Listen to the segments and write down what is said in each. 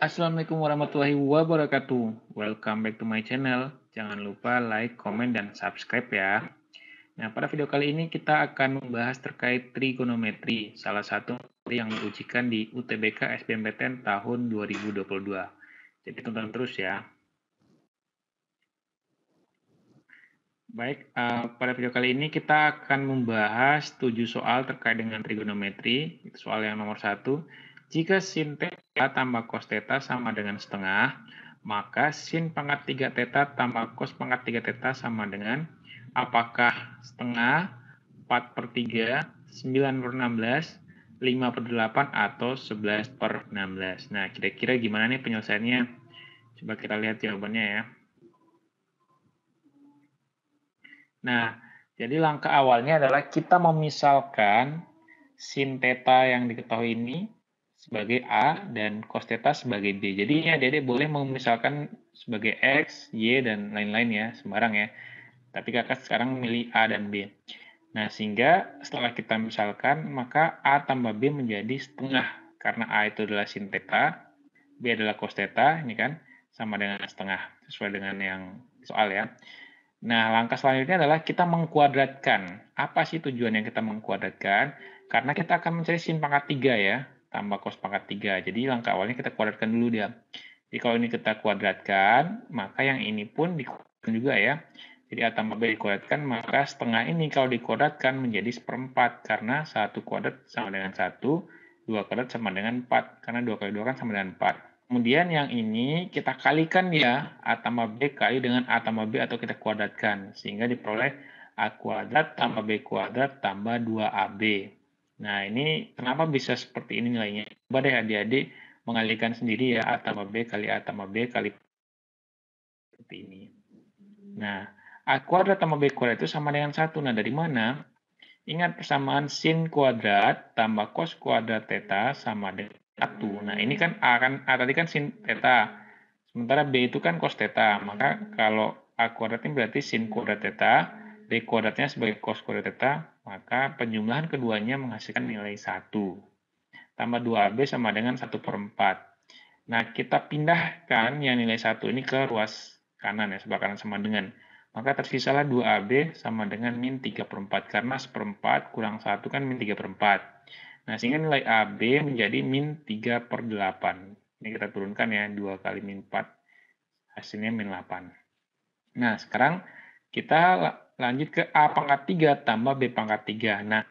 Assalamualaikum warahmatullahi wabarakatuh. Welcome back to my channel. Jangan lupa like, komen, dan subscribe ya. Nah, pada video kali ini kita akan membahas terkait trigonometri, salah satu yang diujikan di UTBK SBMPTN tahun 2022. Jadi tonton terus ya. Baik, pada video kali ini kita akan membahas 7 soal terkait dengan trigonometri. Soal yang nomor 1, jika sin theta tambah cos theta sama dengan setengah, maka sin pangkat 3 theta tambah cos pangkat 3 theta sama dengan apakah setengah, 4 per 3, 9 per 16, 5 per 8, atau 11 per 16. Nah, kira-kira gimana nih penyelesaiannya? Coba kita lihat jawabannya ya. Nah, jadi langkah awalnya adalah kita memisalkan sin theta yang diketahui ini sebagai A dan cos theta sebagai B. Jadi ya Dede boleh memisalkan sebagai X, Y, dan lain-lain ya, sembarang ya. Tapi kakak sekarang memilih A dan B. Nah, sehingga setelah kita misalkan, maka A tambah B menjadi setengah. Karena A itu adalah sin theta, B adalah cos theta, ini kan, sama dengan setengah, sesuai dengan yang soal ya. Nah, langkah selanjutnya adalah kita mengkuadratkan. Apa sih tujuan yang kita mengkuadratkan? Karena kita akan mencari sin pangkat 3 ya, tambah cos pangkat 3. Jadi langkah awalnya kita kuadratkan dulu dia. Jadi kalau ini kita kuadratkan, maka yang ini pun dikuadratkan juga ya. Jadi A tambah B dikuadratkan, maka setengah ini kalau dikuadratkan menjadi seperempat. Karena 1 kuadrat sama dengan 1, 2 kuadrat sama dengan 4. Karena 2 kali 2 kan sama dengan 4. Kemudian yang ini kita kalikan ya, A tambah B kali dengan A tambah B atau kita kuadratkan. Sehingga diperoleh A kuadrat tambah B kuadrat tambah 2AB. Nah, ini kenapa bisa seperti ini nilainya? Coba deh adik-adik mengalihkan sendiri ya, A tambah B kali A tambah B kali seperti ini. Nah, A kuadrat tambah B kuadrat itu sama dengan 1. Nah, dari mana? Ingat persamaan sin kuadrat tambah cos kuadrat theta sama dengan 1. Nah, ini kan A tadi kan sin theta. Sementara B itu kan cos theta. Maka kalau A kuadrat ini berarti sin kuadrat theta, B kuadratnya sebagai cos kuadrat theta, maka penjumlahan keduanya menghasilkan nilai 1. Tambah 2AB sama dengan 1 per 4. Nah, kita pindahkan yang nilai 1 ini ke ruas kanan ya, sebelah kanan sama dengan. Maka tersisalah 2AB sama dengan min 3 per 4. Karena seperempat kurang 1 kan min 3 per 4. Nah, sehingga nilai AB menjadi min 3 per 8. Ini kita turunkan ya, 2 kali min 4. Hasilnya min 8. Nah, sekarang kita lanjut ke A pangkat 3 tambah B pangkat 3. Nah,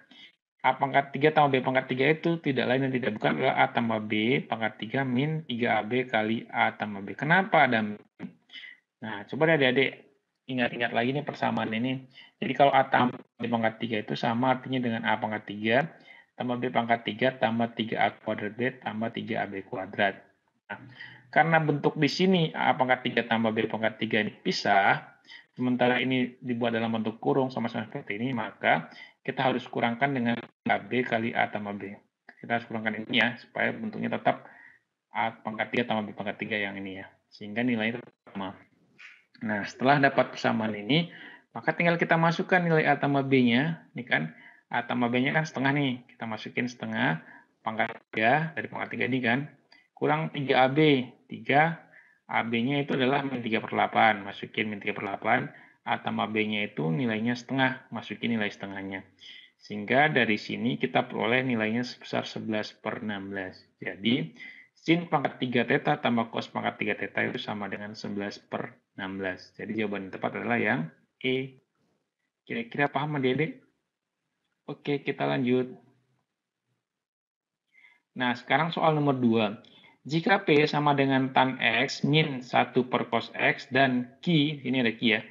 A pangkat 3 tambah B pangkat 3 itu tidak lain dan tidak bukan adalah A tambah B pangkat 3 min 3AB kali A tambah B. Kenapa ada min? Nah, coba deh adik-adik ingat-ingat lagi nih persamaan ini. Jadi kalau A tambah B pangkat 3 itu sama artinya dengan A pangkat 3 tambah B pangkat 3 tambah 3A kuadrat B tambah 3AB kuadrat. Nah, karena bentuk di sini A pangkat 3 tambah B pangkat 3 ini pisah, sementara ini dibuat dalam bentuk kurung sama-sama seperti ini, maka kita harus kurangkan dengan AB kali A tambah B. Kita harus kurangkan ini ya, supaya bentuknya tetap A pangkat 3 tambah B pangkat 3 yang ini ya. Sehingga nilainya tetap sama. Nah, setelah dapat persamaan ini, maka tinggal kita masukkan nilai A tambah B-nya. Ini kan, A tambah B-nya kan setengah nih. Kita masukin setengah pangkat 3 dari pangkat 3 ini kan. Kurang 3AB. 3 AB-nya itu adalah min 3 per 8. Masukin min 3 per 8. A tambah B-nya itu nilainya setengah. Masukin nilai setengahnya. Sehingga dari sini kita peroleh nilainya sebesar 11 per 16. Jadi, sin pangkat 3 theta tambah cos pangkat 3 theta itu sama dengan 11 per 16. Jadi jawaban yang tepat adalah yang E. Kira-kira paham adik-adik? Oke, kita lanjut. Nah, sekarang soal nomor 2. Jika P sama dengan tan X min 1 per cos X dan Q, ini ada Q ya,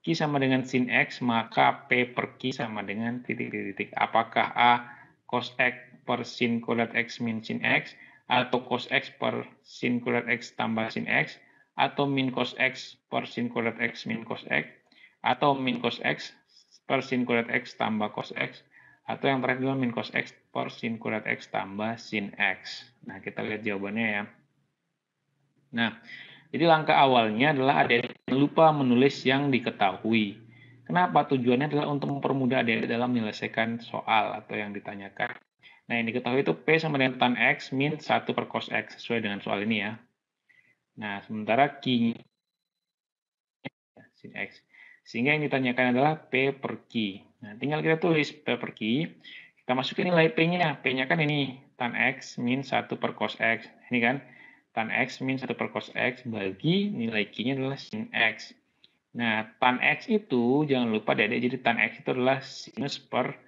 Q sama dengan sin X, maka P per Q sama dengan titik-titik. Apakah A cos X per sin kuadrat X min sin X, atau cos X per sin kuadrat X tambah sin X, atau min cos X per sin kuadrat X min cos X, atau min cos X per sin kuadrat X tambah cos X, atau yang terakhir adalah min cos X per sin kuadrat X tambah sin X. Nah, kita lihat jawabannya ya. Nah, jadi langkah awalnya adalah adik-adik lupa menulis yang diketahui. Kenapa? Tujuannya adalah untuk mempermudah adik-adik dalam menyelesaikan soal atau yang ditanyakan. Nah, yang diketahui itu P sama dengan tan X min 1 per cos X, sesuai dengan soal ini ya. Nah, sementara Q sin X. Sehingga yang ditanyakan adalah P per Q. Nah, tinggal kita tulis P per Q. Kita masukin nilai P-nya. P-nya kan ini, tan X min 1 per cos X. Ini kan, tan X min 1 per cos X bagi nilai Q-nya adalah sin X. Nah, tan X itu, jangan lupa Dedek, jadi tan X itu adalah sinus per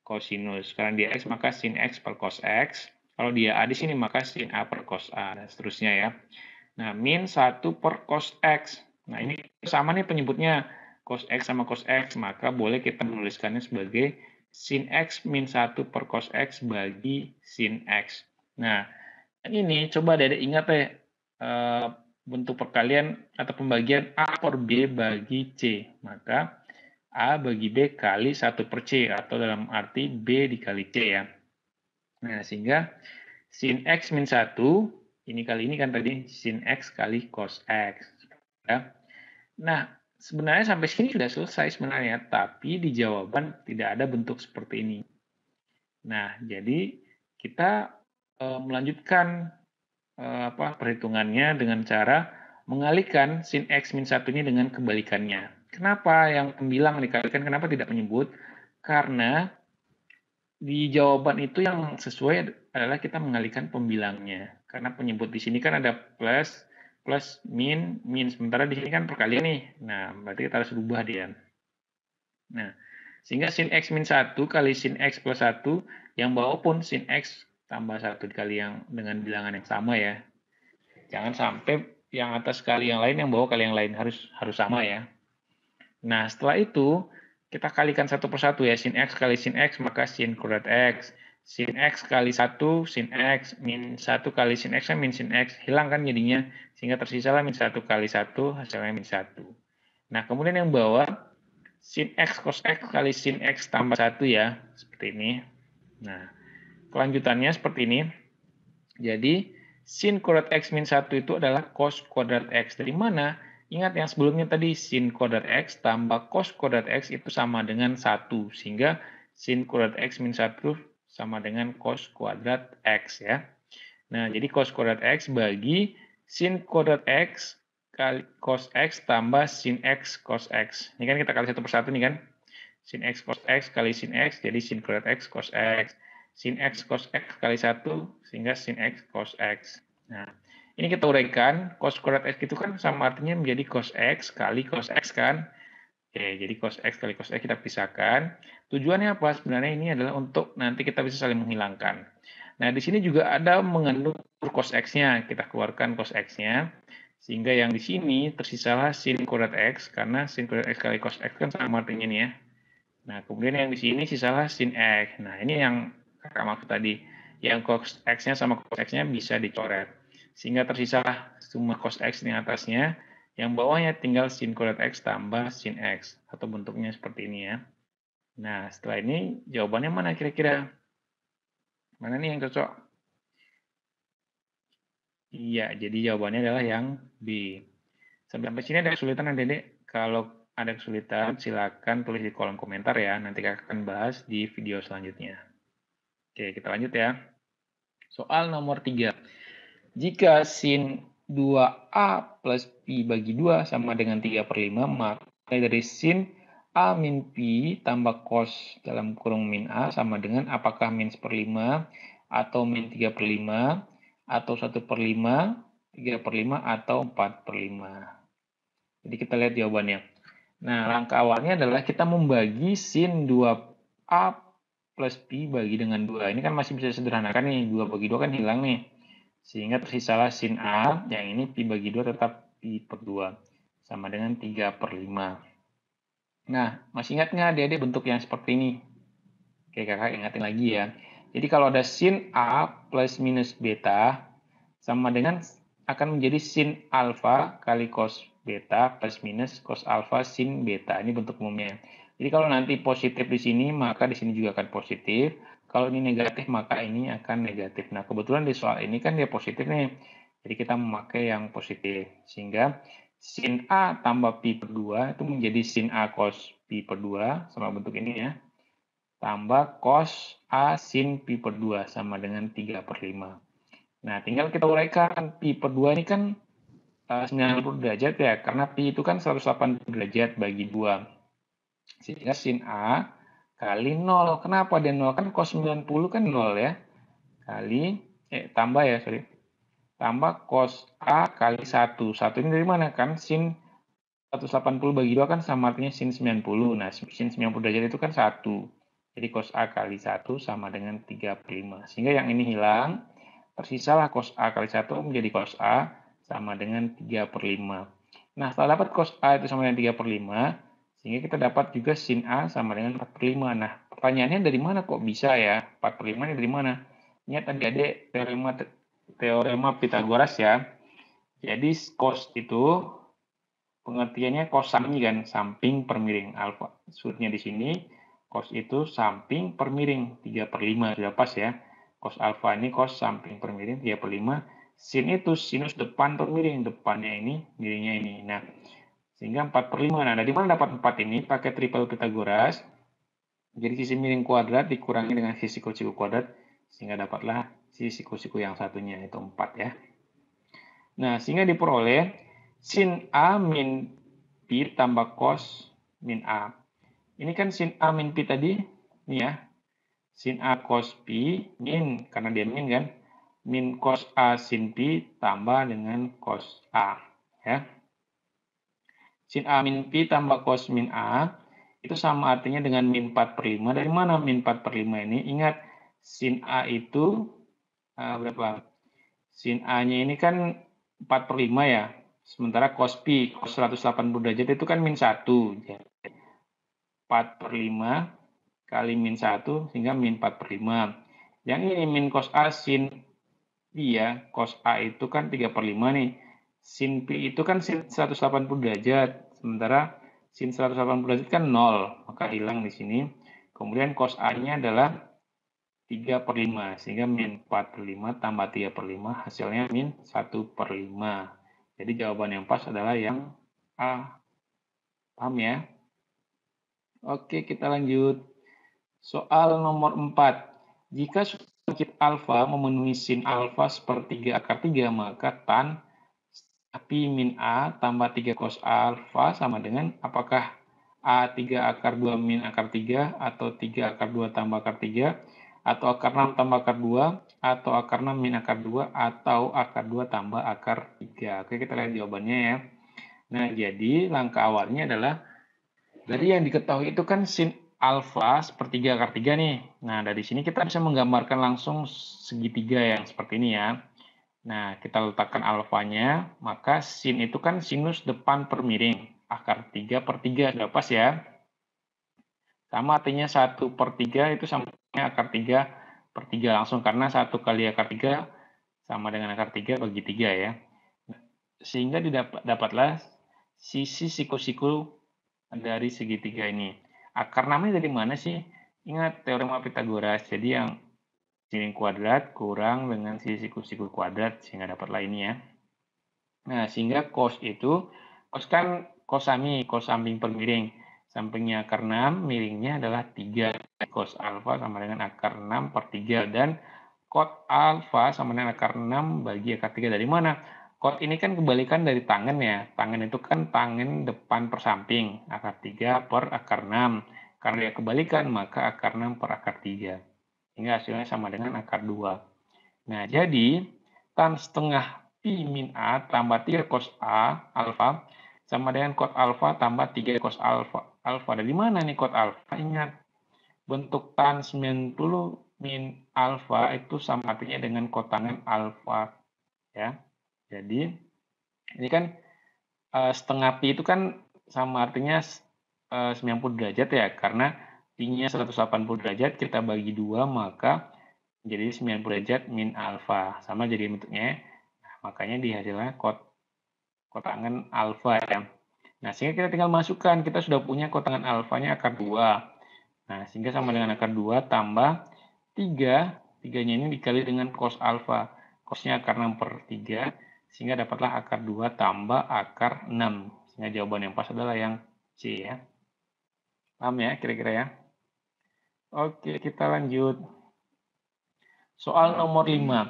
cosinus. Karena dia X, maka sin X per cos X. Kalau dia A di sini, maka sin A per cos A, dan seterusnya ya. Nah, min 1 per cos X. Nah, ini sama nih penyebutnya, cos X sama cos X, maka boleh kita menuliskannya sebagai sin X min 1 per cos X bagi sin X. Nah, ini coba Dedek ingat deh, bentuk perkalian atau pembagian A per B bagi C. Maka A bagi B kali 1 per C, atau dalam arti B dikali C ya. Nah, sehingga sin X min 1, ini kali ini kan tadi sin X kali cos X. Ya. Nah, sebenarnya sampai sini sudah selesai sebenarnya, tapi di jawaban tidak ada bentuk seperti ini. Nah, jadi kita melanjutkan perhitungannya dengan cara mengalihkan sin X min 1 ini dengan kebalikannya. Kenapa yang pembilang dikalikan, kenapa tidak menyebut? Karena di jawaban itu yang sesuai adalah kita mengalihkan pembilangnya. Karena penyebut di sini kan ada plus, plus, min, min. Sementara di sini kan perkalian nih. Nah, berarti kita harus ubah dia. Nah, sehingga sin X min 1 kali sin X plus 1, yang bawah pun sin X tambah 1 dikali yang dengan bilangan yang sama ya. Jangan sampai yang atas kali yang lain, yang bawah kali yang lain. Harus sama ya. Nah, setelah itu, kita kalikan satu persatu ya. Sin X kali sin X, maka sin kuadrat X. Sin X kali 1, sin X. Min 1 kali sin X, min sin X. Hilang kan jadinya. Sehingga tersisalah min 1 kali 1, hasilnya min 1. Nah, kemudian yang bawah, sin X cos X kali sin X tambah 1 ya. Seperti ini. Nah, kelanjutannya seperti ini. Jadi, sin kuadrat X min 1 itu adalah cos kuadrat X. Dari mana? Ingat yang sebelumnya tadi, sin kuadrat X tambah cos kuadrat X itu sama dengan 1. Sehingga sin kuadrat X min 1 sama dengan cos kuadrat X ya. Nah, jadi cos kuadrat X bagi sin kuadrat X kali cos X tambah sin X cos X. Ini kan kita kali satu persatu nih kan. Sin X cos X kali sin X, jadi sin kuadrat X cos X. Sin X cos X kali 1, sehingga sin X cos X. Nah, ini kita uraikan, cos kuadrat X itu kan sama artinya menjadi cos X kali cos X kan. Oke, jadi cos X kali cos X kita pisahkan. Tujuannya apa? Sebenarnya ini adalah untuk nanti kita bisa saling menghilangkan. Nah, di sini juga ada mengandung cos X-nya. Kita keluarkan cos X-nya. Sehingga yang di sini tersisalah sin kuadrat X, karena sin kuadrat X kali cos X kan sama artinya nih ya. Nah, kemudian yang di sini sisalah sin X. Nah, ini yang kakak maksud tadi. Yang cos X-nya sama cos X-nya bisa dicoret. Sehingga tersisalah summa cos X di atasnya. Yang bawahnya tinggal sin kuadrat X tambah sin X. Atau bentuknya seperti ini ya. Nah, setelah ini jawabannya mana kira-kira? Mana nih yang cocok? Iya, jadi jawabannya adalah yang B. Sampai sini ada kesulitan Adik-adik? Kalau ada kesulitan, silakan tulis di kolom komentar ya. Nanti kakak akan bahas di video selanjutnya. Oke, kita lanjut ya. Soal nomor 3. Jika sin 2A plus Pi bagi 2 sama dengan 3/5, maka dari sin A min Pi tambah cos dalam kurung min A sama dengan apakah min 1/5 atau min 3/5 atau 1/5, 3/5 atau 4/5. Jadi kita lihat jawabannya. Nah, langkah awalnya adalah kita membagi sin 2A plus Pi bagi dengan 2. Ini kan masih bisa sederhanakan nih. 2 bagi 2 kan hilang nih. Sehingga tersisalah sin A, yang ini Pi bagi 2 tetap Pi per 2. Sama dengan 3/5. Nah, masih ingat nggak adik-adik bentuk yang seperti ini? Oke, kakak ingatin lagi ya. Jadi kalau ada sin A plus minus beta, sama dengan akan menjadi sin alfa kali cos beta plus minus cos alfa sin beta. Ini bentuk umumnya. Jadi kalau nanti positif di sini, maka di sini juga akan positif. Kalau ini negatif, maka ini akan negatif. Nah, kebetulan di soal ini kan dia positif nih. Jadi kita memakai yang positif. Sehingga sin A tambah pi per 2 itu menjadi sin A cos pi per 2, sama bentuk ini ya. Tambah cos A sin pi per 2 sama dengan 3/5. Nah, tinggal kita uraikan pi per 2 ini kan 90 derajat ya, karena pi itu kan 180 derajat bagi 2. Sehingga sin A kali 0. Kenapa dia 0? Kan cos 90 kan 0 ya. Kali, tambah ya, sorry. Tambah cos A kali 1. 1 ini dari mana? Kan sin 180 bagi 2 kan sama artinya sin 90. Nah, sin 90 derajat itu kan 1. Jadi cos A kali 1 sama dengan 3/5. Sehingga yang ini hilang. Tersisalah cos A kali 1 menjadi cos A sama dengan 3/5. Nah, setelah dapat cos A itu sama dengan 3/5, sehingga kita dapat juga sin A sama dengan 4/5. Nah, pertanyaannya dari mana kok bisa ya? 4/5 ini dari mana? Ingat adik-adik teorema Pythagoras ya. Jadi cos itu pengertiannya cos samping kan, samping per miring alfa. Maksudnya di sini cos itu samping per miring 3/5 sudah pas ya. Cos alfa ini cos samping per miring 3/5. Sin itu sinus depan per miring, depannya ini, miringnya ini. Nah, sehingga 4/5. Nah, dari mana dapat 4 ini? Pakai triple Pythagoras. Jadi sisi miring kuadrat dikurangi dengan sisi kosiku kuadrat, sehingga dapatlah sisi kosiku yang satunya, itu 4 ya. Nah, sehingga diperoleh sin A min pi tambah cos min A. Ini kan sin A min pi tadi, ini ya. Sin A cos pi min, karena dia min kan, min cos A sin pi tambah dengan cos A. Ya. Sin A min pi tambah cos min A, itu sama artinya dengan min 4/5. Dari mana min 4/5 ini? Ingat, sin A itu berapa? Sin A-nya ini kan 4/5 ya. Sementara cos pi, cos 180 derajat itu kan min 1. 4/5 kali min 1 sehingga min 4/5. Yang ini min cos A sin pi ya. Cos A itu kan 3/5 nih. Sin pi itu kan sin 180 derajat. Sementara sin 180 derajat kan 0. Maka hilang di sini. Kemudian cos A-nya adalah 3/5. Sehingga min 4/5 tambah 3/5 hasilnya min 1/5. Jadi jawaban yang pas adalah yang A. Paham ya? Oke, kita lanjut. Soal nomor 4. Jika sakit alfa memenuhi sin alfa sepertiga akar 3, maka tan pi min A tambah 3 cos alfa sama dengan apakah A 3 akar 2 min akar 3, atau 3 akar 2 tambah akar 3, atau akar 6 tambah akar 2, atau akar 6 min akar 2, atau akar 2 tambah akar 3. Oke, kita lihat jawabannya ya. Nah, jadi langkah awalnya adalah dari yang diketahui itu kan sin alfa sepertiga akar 3 nih. Nah, dari sini kita bisa menggambarkan langsung segitiga yang seperti ini ya. Nah, kita letakkan alfanya, maka sin itu kan sinus depan per miring. Akar 3/3, sudah pas ya. Sama artinya 1/3 itu sama akar 3/3 langsung, karena 1 kali akar 3 sama dengan akar 3 bagi 3 ya. Sehingga dapatlah sisi siku-siku dari segitiga ini. Akar 6-nya dari mana sih? Ingat teorema Pythagoras. Jadi yang miring kuadrat kurang dengan sisi siku kuadrat, sehingga dapatlah ini ya. Nah, sehingga cos itu, cos kan cos samping per miring. Sampingnya akar 6, miringnya adalah 3. Cos alfa sama dengan akar 6/3. Dan cot alfa sama dengan akar 6 bagi akar 3. Dari mana? Cot ini kan kebalikan dari tangen ya. Tangen itu kan tangen depan per samping. Akar 3 per akar 6. Karena dia kebalikan, maka akar 6 per akar 3. Hingga hasilnya sama dengan akar 2. Nah, jadi tan setengah pi min A tambah 3 cos A alfa sama dengan cot alfa tambah 3 cos alfa. Alfa dari mana nih cot alfa? Ingat, bentuk tan 90 min alfa itu sama artinya dengan kotangan alfa ya. Jadi ini kan setengah pi itu kan sama artinya 90 derajat ya, karena pi-nya 180 derajat kita bagi 2 maka jadi 90 derajat min alfa. Sama jadi bentuknya. Nah, makanya dihasilkan kotangan alfa ya. Nah, sehingga kita tinggal masukkan. Kita sudah punya kotangan alfanya akar 2. Nah, sehingga sama dengan akar 2 tambah 3. 3-nya ini dikali dengan cos alfa. Cosnya akar 6/3. Sehingga dapatlah akar 2 tambah akar 6. Sehingga jawaban yang pas adalah yang C ya. Paham ya kira-kira ya? Oke, kita lanjut. Soal nomor 5.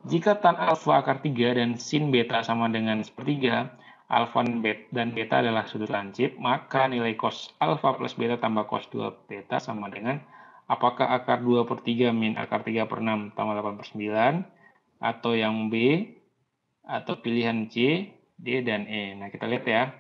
Jika tan alfa akar 3 dan sin beta sama dengan sepertiga, alfa dan beta adalah sudut lancip, maka nilai cos alfa plus beta tambah cos 2 beta sama dengan apakah akar 2 per 3 min akar 3 per 6 tambah 8 per 9, atau yang B, atau pilihan C, D, dan E. Nah, kita lihat ya.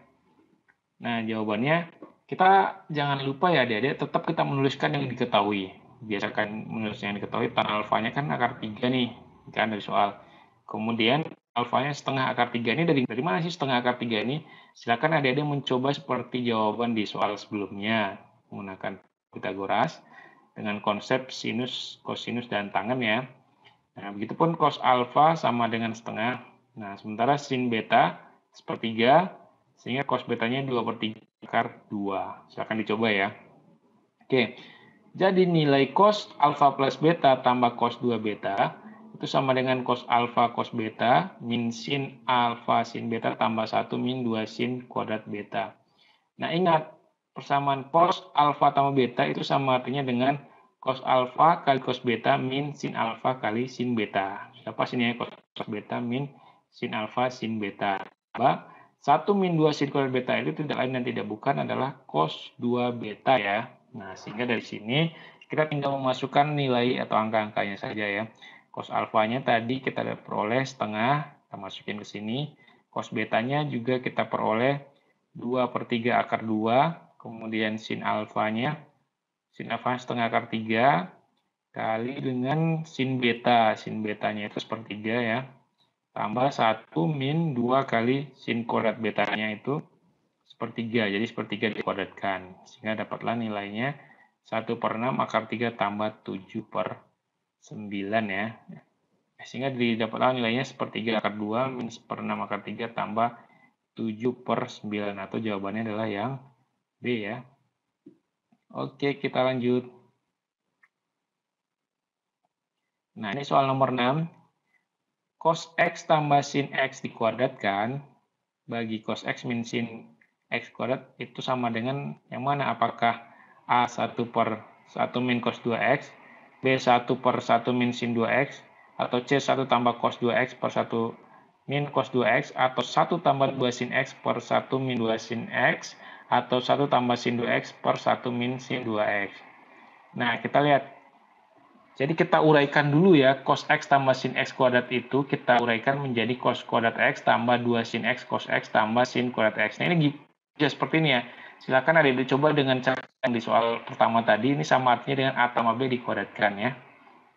Nah, jawabannya, kita jangan lupa ya adik-adik, tetap kita menuliskan yang diketahui. Biasakan menulis yang diketahui, tan alfanya kan akar 3 nih, kan dari soal. Kemudian alfanya setengah akar 3 ini dari mana sih setengah akar 3 ini? Silakan adik-adik mencoba seperti jawaban di soal sebelumnya, menggunakan Pitagoras dengan konsep sinus, kosinus, dan tangen ya. Nah, begitupun cos alfa sama dengan setengah. Nah, sementara sin beta sepertiga, sehingga cos betanya 2 per 3 akar 2. Silahkan dicoba ya. Oke, jadi nilai cos alfa plus beta tambah cos 2 beta itu sama dengan cos alfa cos beta min sin alfa sin beta tambah 1 min 2 sin kuadrat beta. Nah, ingat, persamaan cos alfa tambah beta itu sama artinya dengan cos alfa kali cos beta min sin alfa kali sin beta. Apa sini ya, cos beta min sin alfa sin beta. 1 min 2 sin kuadrat beta itu tidak lain dan tidak bukan adalah cos 2 beta ya. Nah, sehingga dari sini kita tinggal memasukkan nilai atau angka-angkanya saja ya. Cos alfanya tadi kita peroleh setengah, kita masukin ke sini. Cos betanya juga kita peroleh 2 per 3 akar 2, kemudian sin alfanya setengah akar 3, kali dengan sin betanya itu sepertiga ya, tambah 1 min 2 kali sin kuadrat betanya itu sepertiga, jadi sepertiga dikuadratkan, sehingga dapatlah nilainya 1 per 6 akar 3 tambah 7 per 9 ya. Sehingga didapatlah nilainya sepertiga akar 2 min 1 per 6 akar 3 tambah 7 per 9, atau jawabannya adalah yang B ya. Oke, kita lanjut. Nah, ini soal nomor 6. Cos X tambah sin X dikuadratkan bagi cos X min sin X kuadrat itu sama dengan yang mana? Apakah A1 per 1 min cos 2X, B1 per 1 min sin 2X, atau C1 tambah cos 2X per 1 min cos 2X, atau 1 tambah 2 sin X per 1 min 2 sin X, atau 1 tambah sin 2X per 1 min sin 2X. Nah, kita lihat. Jadi kita uraikan dulu ya, cos X tambah sin X kuadrat itu kita uraikan menjadi cos kuadrat X tambah 2 sin X cos X tambah sin kuadrat X. Nah, ini ya seperti ini ya. Silakan adik-adik coba dengan cara yang di soal pertama tadi, ini sama artinya dengan A tambah B dikuadratkan ya.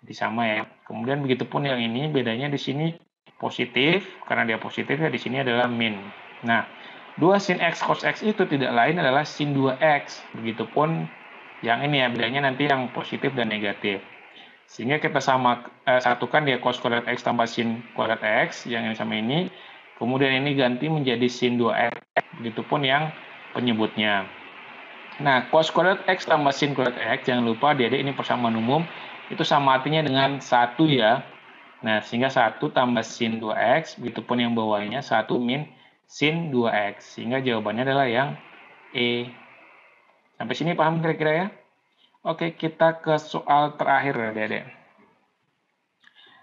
Jadi sama ya. Kemudian begitupun yang ini, bedanya di sini positif, karena dia positif ya di sini adalah min. Nah, 2 sin X cos X itu tidak lain adalah sin 2X. Begitupun yang ini ya, bedanya nanti yang positif dan negatif. Sehingga kita satukan ya cos kuadrat X tambah sin kuadrat X, yang ini sama ini. Kemudian ini ganti menjadi sin 2X, begitupun yang penyebutnya. Nah, cos kuadrat X tambah sin kuadrat X, jangan lupa adik-adik ini persamaan umum, itu sama artinya dengan 1 ya. Nah, sehingga 1 tambah sin 2X, begitupun yang bawahnya 1 min sin 2X. Sehingga jawabannya adalah yang E. Sampai sini paham kira-kira ya? Oke, kita ke soal terakhir ya, adik-adik.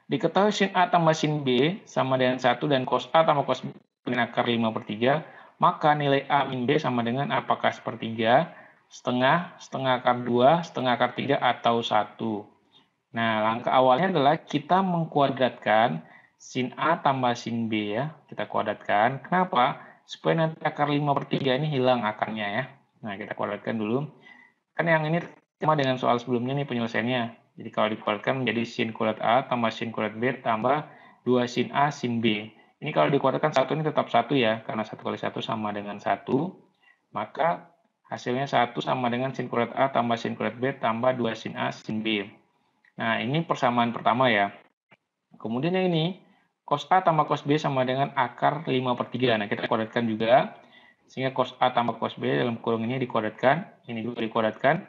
Diketahui sin A tambah sin B sama dengan 1 dan cos A tambah cos B dengan akar 5 per 3, maka nilai A min B sama dengan apakah sepertiga, setengah, setengah akar 2, setengah akar 3, atau 1. Nah, langkah awalnya adalah kita mengkuadratkan sin A tambah sin B ya. Kita kuadratkan. Kenapa? Supaya nanti akar 5 per 3 ini hilang akarnya ya. Nah, kita kuadratkan dulu. Kan yang ini sama dengan soal sebelumnya nih penyelesaiannya. Jadi kalau dikuadratkan menjadi sin kuadrat A tambah sin kuadrat B tambah 2 sin A sin B. Ini kalau dikuadratkan 1 ini tetap 1 ya, karena 1 kali 1 sama dengan 1. Maka hasilnya 1 sama dengan sin kuadrat A tambah sin kuadrat B tambah 2 sin A sin B. Nah, ini persamaan pertama ya. Kemudian yang ini, cos A tambah cos B sama dengan akar 5 per 3. Nah, kita kuadratkan juga. Sehingga cos A tambah cos B dalam kurung ini dikuadratkan. Ini juga dikuadratkan.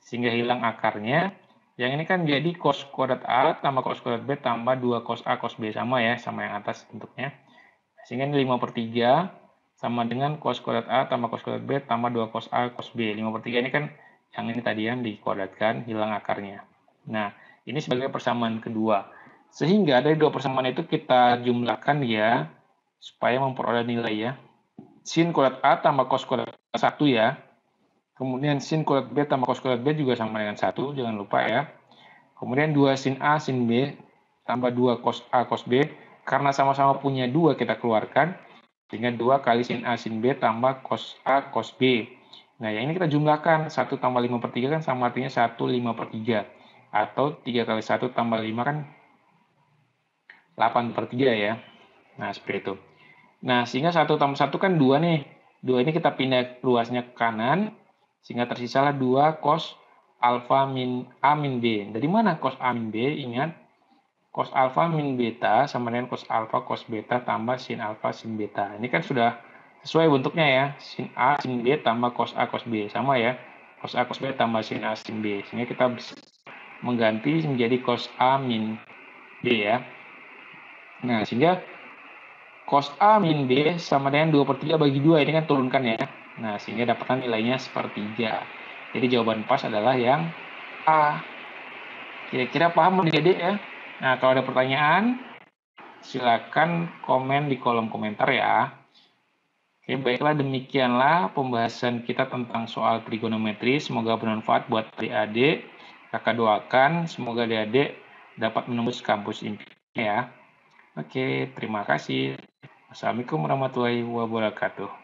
Sehingga hilang akarnya. Yang ini kan jadi cos kuadrat A tambah cos kuadrat B tambah 2 cos A cos B. Sama ya, sama yang atas bentuknya. Sehingga ini 5 per 3 sama dengan cos kuadrat A tambah cos kuadrat B tambah 2 cos A cos B. 5 per 3 ini kan yang ini tadi yang dikuadratkan, hilang akarnya. Nah, ini sebagai persamaan kedua. Sehingga dari dua persamaan itu kita jumlahkan ya, supaya memperoleh nilai ya. Sin kuadrat A tambah cos kuadrat 1 ya. Kemudian sin kuadrat B tambah cos kuadrat B juga sama dengan 1, jangan lupa ya. Kemudian 2 sin A sin B tambah 2 cos A cos B. Karena sama-sama punya 2 kita keluarkan. Sehingga 2 kali sin A sin B tambah cos A cos B. Nah yang ini kita jumlahkan. 1 tambah 5 per 3 kan sama artinya 1 5 per 3. Atau 3 kali 1 tambah 5 kan 8 per 3 ya. Nah, seperti itu. Nah, sehingga 1 tambah 1 kan 2 nih. 2 ini kita pindah luasnya ke kanan, sehingga tersisalah 2 cos alfa min A min B. Dari mana cos A min B? Ingat, cos alfa min beta sama dengan cos alfa cos beta tambah sin alfa sin beta. Ini kan sudah sesuai bentuknya ya. Sin A sin B tambah cos A cos B. Sama ya. Cos A cos B tambah sin A sin B. Sehingga kita bisa mengganti menjadi cos A min B ya. Nah, sehingga cos A min B sama dengan 2 per 3 bagi 2. Ini kan turunkan ya. Nah, sehingga dapatkan nilainya sepertiga. Jadi jawaban pas adalah yang A. Kira-kira paham adik-adik ya? Nah, kalau ada pertanyaan, silakan komen di kolom komentar ya. Oke, baiklah demikianlah pembahasan kita tentang soal trigonometri. Semoga bermanfaat buat adik-adik. Kakak doakan semoga adik-adik dapat menembus kampus impiannya ya. Oke, terima kasih. Assalamualaikum warahmatullahi wabarakatuh.